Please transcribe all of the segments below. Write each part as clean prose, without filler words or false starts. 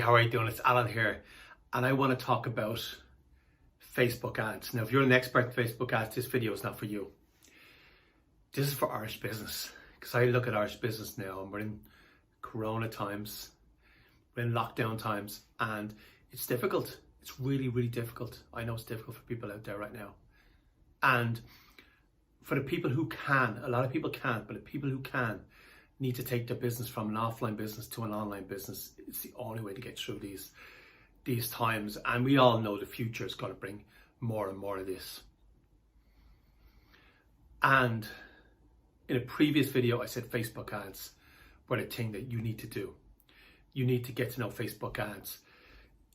how are you doing? It's Alan here, and I want to talk about Facebook ads. Now, if you're an expert in Facebook ads, this video is not for you. This is for Irish business, because I look at Irish business now, and we're in Corona times, we're in lockdown times, and it's difficult. It's really, really difficult. I know it's difficult for people out there right now. And for the people who can, a lot of people can't, but the people who can need to take their business from an offline business to an online business. It's the only way to get through these times. And we all know the future is going to bring more and more of this. And in a previous video, I said Facebook ads were the thing that you need to do. You need to get to know Facebook ads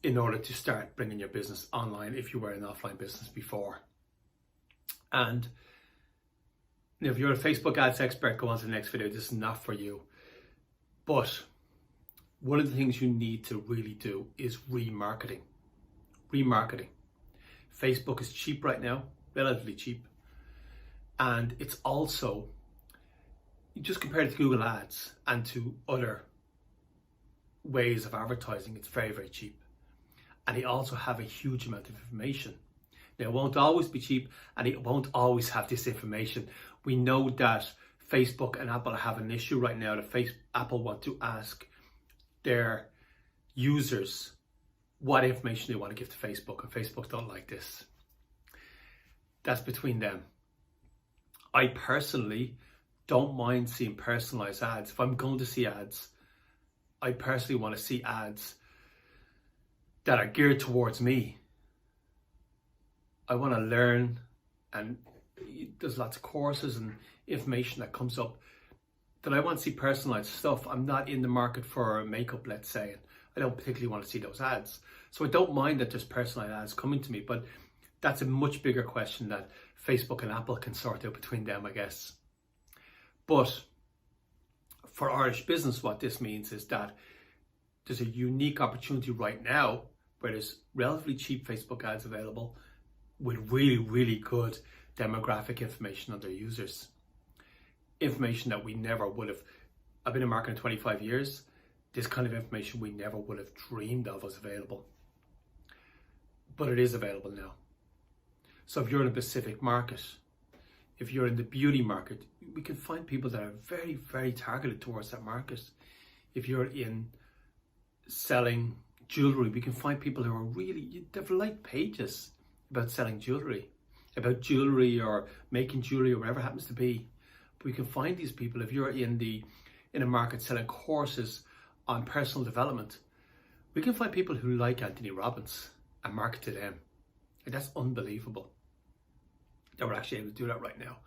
in order to start bringing your business online if you were an offline business before. And if you're a Facebook ads expert, go on to the next video. This is not for you. But one of the things you need to really do is remarketing. Remarketing. Facebook is cheap right now, relatively cheap. And it's also, you just compare it to Google Ads and to other ways of advertising, it's very, very cheap. And they also have a huge amount of information. Now, it won't always be cheap, and it won't always have this information. We know that Facebook and Apple have an issue right now that Apple want to ask their users what information they want to give to Facebook, and Facebook don't like this. That's between them. I personally don't mind seeing personalized ads. If I'm going to see ads, I personally want to see ads that are geared towards me. I want to learn, and there's lots of courses and information that comes up that I want to see personalized stuff. I'm not in the market for makeup, let's say, and I don't particularly want to see those ads. So I don't mind that there's personalized ads coming to me, but that's a much bigger question that Facebook and Apple can sort out between them, I guess. But for Irish business, what this means is that there's a unique opportunity right now where there's relatively cheap Facebook ads available with really, really good demographic information on their users. Information that we never would have. I've been in marketing 25 years. This kind of information we never would have dreamed of was available. But it is available now. So if you're in a specific market, if you're in the beauty market, we can find people that are very, very targeted towards that market. If you're in selling jewelry, we can find people who are really, they've like pages about selling jewelry, or making jewelry, or whatever it happens to be. But we can find these people. If you're in a market selling courses on personal development, we can find people who like Anthony Robbins and market to them. And that's unbelievable that we're actually able to do that right now.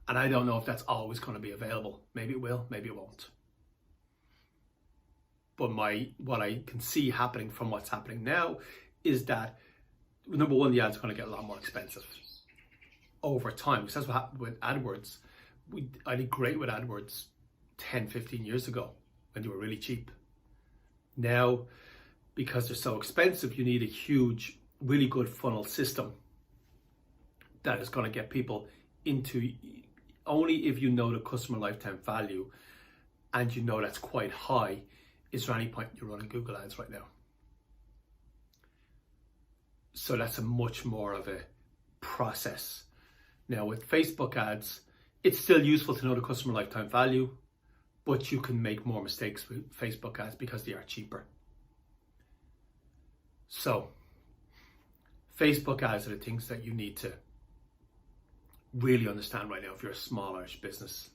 And I don't know if that's always going to be available. Maybe it will, maybe it won't. But what I can see happening from what's happening now is that, number one, the ads are going to get a lot more expensive over time, because that's what happened with AdWords. I did great with AdWords 10, 15 years ago when they were really cheap. Now, because they're so expensive, you need a huge, really good funnel system that is going to get people into, only if you know the customer lifetime value and you know that's quite high, is there any point you're running Google Ads right now. So that's a much more of a process. Now with Facebook ads, it's still useful to know the customer lifetime value, but you can make more mistakes with Facebook ads because they are cheaper. So Facebook ads are the things that you need to really understand right now if you're a small Irish business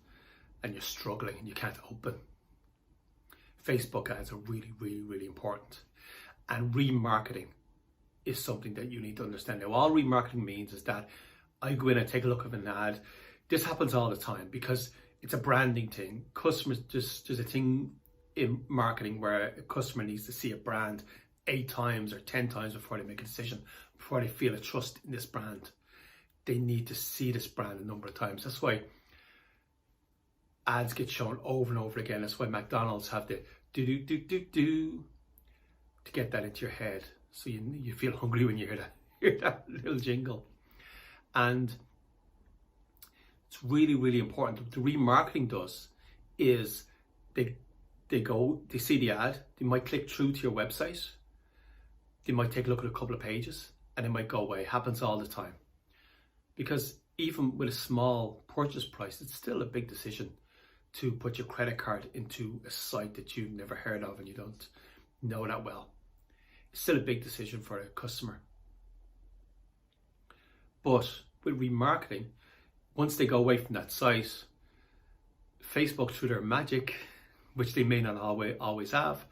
and you're struggling and you can't open. Facebook ads are really, really, really important. And remarketing is something that you need to understand. Now, all remarketing means is that I go in and take a look at an ad. This happens all the time because it's a branding thing. Customers, there's a thing in marketing where a customer needs to see a brand 8 times or 10 times before they make a decision, before they feel a trust in this brand. They need to see this brand a number of times. That's why ads get shown over and over again. That's why McDonald's have the do to get that into your head, so you feel hungry when you hear that little jingle. And it's really, really important. What the remarketing does is they see the ad, they might click through to your website, They might take a look at a couple of pages and it might go away. It happens all the time. Because even with a small purchase price, it's still a big decision to put your credit card into a site that you've never heard of and you don't know that well. It's still a big decision for a customer. But with remarketing, once they go away from that site, Facebook, through their magic, which they may not always have,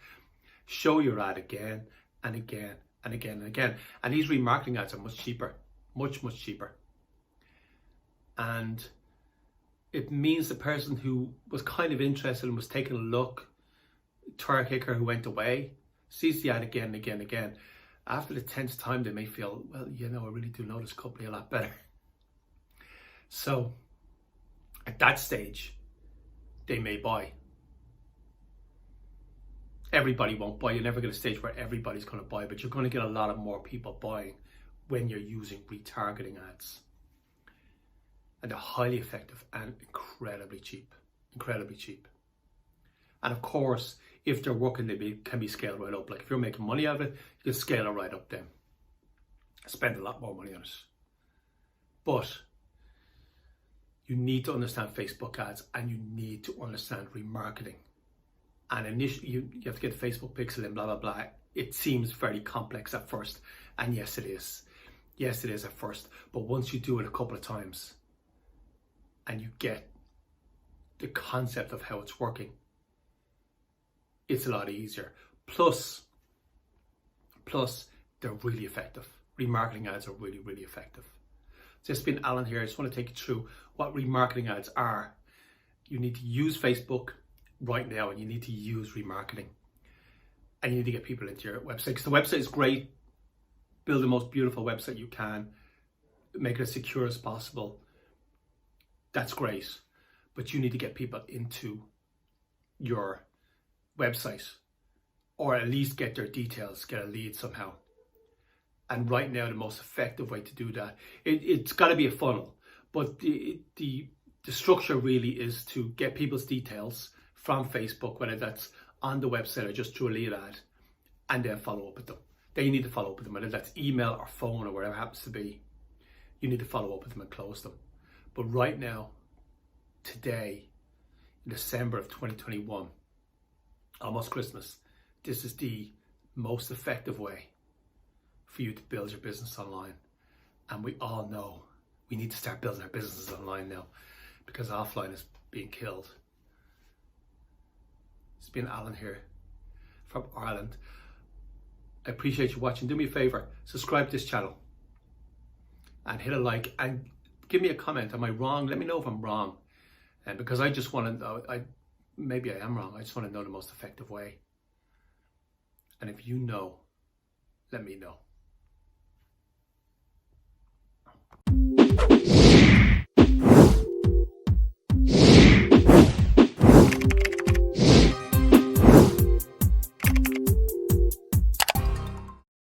show your ad again and again and again and again. And these remarketing ads are much cheaper, much cheaper. And it means the person who was kind of interested and was taking a look, tire kicker who went away, sees the ad again and again and again. After the 10th time, they may feel, well, you know, I really do know this company a lot better. So at that stage, they may buy. Everybody won't buy. You'll never get a stage where everybody's going to buy, but you're going to get a lot of more people buying when you're using retargeting ads. And they're highly effective and incredibly cheap. Incredibly cheap. And of course, if they're working, they can be scaled right up. Like if you're making money out of it, you can scale it right up then. Spend a lot more money on it. But you need to understand Facebook ads and you need to understand remarketing. And initially, you have to get Facebook pixel and blah, blah, blah. It seems very complex at first. And yes, it is. Yes, it is at first. But once you do it a couple of times and you get the concept of how it's working, it's a lot easier. Plus, they're really effective. Remarketing ads are really, really effective. So it's been Alan here. I just want to take you through what remarketing ads are. You need to use Facebook right now and you need to use remarketing. And you need to get people into your website. Because the website is great. Build the most beautiful website you can. Make it as secure as possible. That's great. But you need to get people into your website. Or at least get their details, get a lead somehow. And right now, the most effective way to do that, it's got to be a funnel. But the structure really is to get people's details from Facebook, whether that's on the website or just through a lead ad, and then follow up with them. Then you need to follow up with them, whether that's email or phone or whatever it happens to be. You need to follow up with them and close them. But right now, today, in December of 2021, almost Christmas, this is the most effective way for you to build your business online. And we all know we need to start building our businesses online now because offline is being killed. It's been Alan here from Ireland. I appreciate you watching. Do me a favor, subscribe to this channel and hit a like and give me a comment. Am I wrong? Let me know if I'm wrong. And because I just want to know, maybe I am wrong. I just want to know the most effective way. And if you know, let me know.